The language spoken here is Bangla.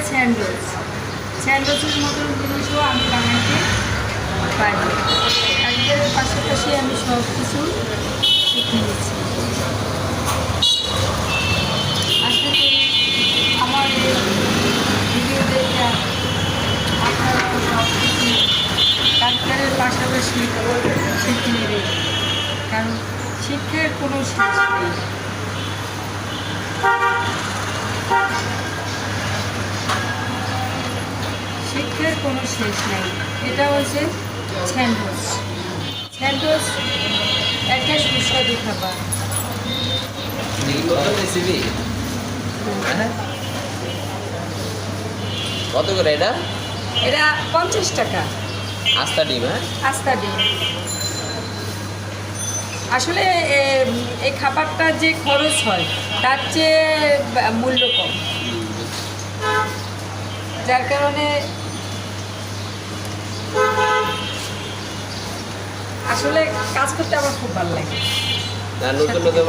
স্যান্ডউইচ। স্যান্ডউইচের মতন জিনিসও আমি বানাইতে পারি। কারিগরের পাশাপাশি আমি সব কিছু শিখে নিচ্ছি। আশা করি আমার এই ভিডিও দেখে আপনারা সব কিছু কারিগরের পাশাপাশি শিখে নেবে, কারণ শিক্ষার কোনো শেষ নেই। শিক্ষার কোনো শেষ নেই। এটা হচ্ছে স্যান্ডউইচ। স্যান্ডউইচ একটা সুস্বাদু খাবার। কত করে এটা? এটা 50 টাকা আস্তা ডিম। হ্যাঁ, আস্তা ডিম। আসলে এই খাবারটা যে খরচ হয় তার চেয়ে মূল্য কম, যার কারণে আসলে কাজ করতে আমার খুব ভালো লাগে। নতুন নতুন